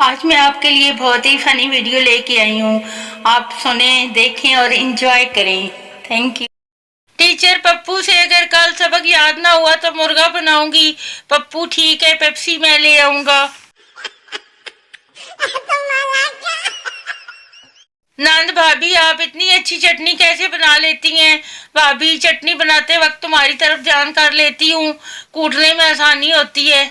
आज मैं आपके लिए बहुत ही फनी वीडियो लेके आई हूँ। आप सुने, देखें और एंजॉय करें। Thank you. टीचर, पप्पू से अगर कल सबक याद ना हुआ तो मुर्गा बनाऊंगी। पप्पू, ठीक है, पेप्सी मैं ले आऊंगा। नंद भाभी, आप इतनी अच्छी चटनी कैसे बना लेती हैं? भाभी, चटनी बनाते वक्त तुम्हारी तरफ ध्यान कर लेती हूँ, कूटने में आसानी होती है।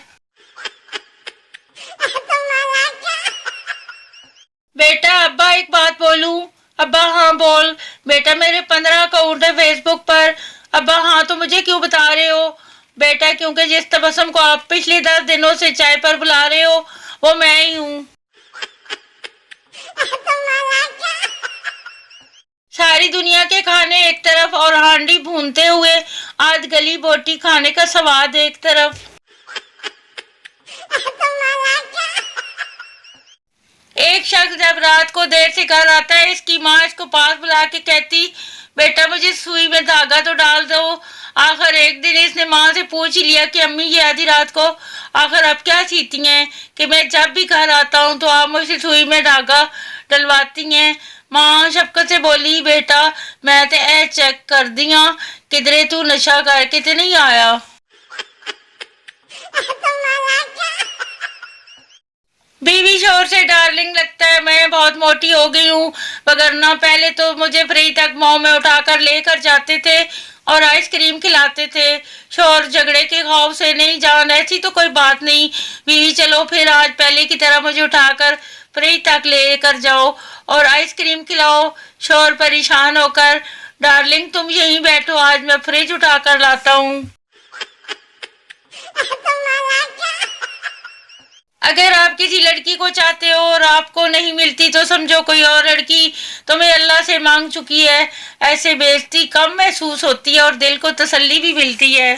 बेटा, अब्बा एक बात बोलूं? अब्बा, हाँ बोल। बेटा, मेरे 15 अकाउंट है फेसबुक पर। अब्बा, हाँ तो मुझे क्यों बता रहे हो? बेटा, क्योंकि जिस तबस्सुम को आप पिछले 10 दिनों से चाय पर बुला रहे हो वो मैं ही हूँ। सारी दुनिया के खाने एक तरफ और हांडी भूनते हुए आध गली बोटी खाने का स्वाद एक तरफ। एक शख्स जब रात को देर से घर आता है, इसकी माँ इसको पास बुला के कहती, बेटा मुझे सुई में धागा तो डाल दो। आखिर एक दिन इसने माँ से पूछ ही लिया कि अम्मी, ये आधी रात को आखिर अब क्या सीती हैं कि मैं जब भी घर आता हूँ तो आप मुझसे सुई में धागा डलवाती हैं। माँ शफकत से बोली, बेटा मैं तो ए चेक कर दिया, किधरे तू नशा करके तो नहीं आया। बीवी शोर से, डार्लिंग लगता है मैं बहुत मोटी हो गई हूँ, वगरना पहले तो मुझे फ्री तक मुंह में उठाकर लेकर जाते थे और आइसक्रीम खिलाते थे। शोर झगड़े के खौफ से नहीं, जान ऐसी तो कोई बात नहीं। बीवी, चलो फिर आज पहले की तरह मुझे उठाकर फ्री तक लेकर जाओ और आइसक्रीम खिलाओ। शोर परेशान होकर, डार्लिंग तुम यहीं बैठो, आज मैं फ्रिज उठाकर लाता हूँ। अगर आप किसी लड़की को चाहते हो और आपको नहीं मिलती तो समझो कोई और लड़की तुम्हें अल्लाह से मांग चुकी है। ऐसे बेइज्जती कम महसूस होती है और दिल को तसल्ली भी मिलती है।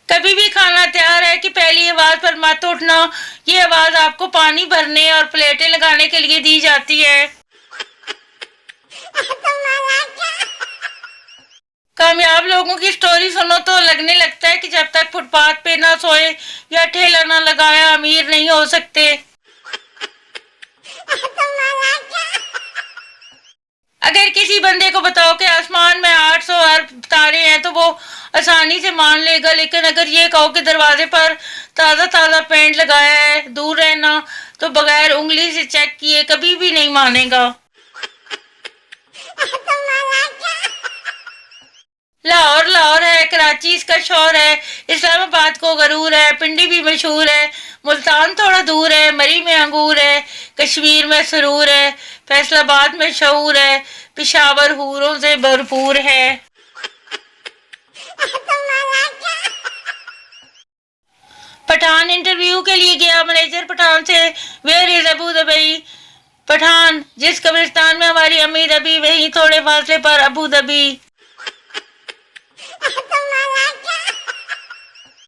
कभी भी खाना तैयार है कि पहली आवाज पर मत उठना। ये आवाज आपको पानी भरने और प्लेटें लगाने के लिए दी जाती है। कामयाब लोगों की स्टोरी सुनो तो लगने लगता है कि जब तक फुटपाथ पे ना सोए या ठेला ना लगाया अमीर नहीं हो सकते। अगर किसी बंदे को बताओ कि आसमान में 800 अरब तारे हैं तो वो आसानी से मान लेगा, लेकिन अगर ये कहो कि दरवाजे पर ताज़ा ताज़ा पेंट लगाया है, दूर रहना, तो बगैर उंगली से चेक किए कभी भी नहीं मानेगा। लाहौर लाहौर है, कराची इसका शोर है, इस्लामाबाद को गरूर है, पिंडी भी मशहूर है, मुल्तान थोड़ा दूर है, मरी में अंगूर है, कश्मीर में सरूर है, फैसलाबाद में शऊर है, पिशावर हूरों से भरपूर है। पठान इंटरव्यू के लिए गया, मैनेजर पठान से, where is Abu Dhabi? Pathan, जिस कब्रिस्तान में हमारी अम्मी दबी वहीं थोड़े फासले पर अबू धाबी।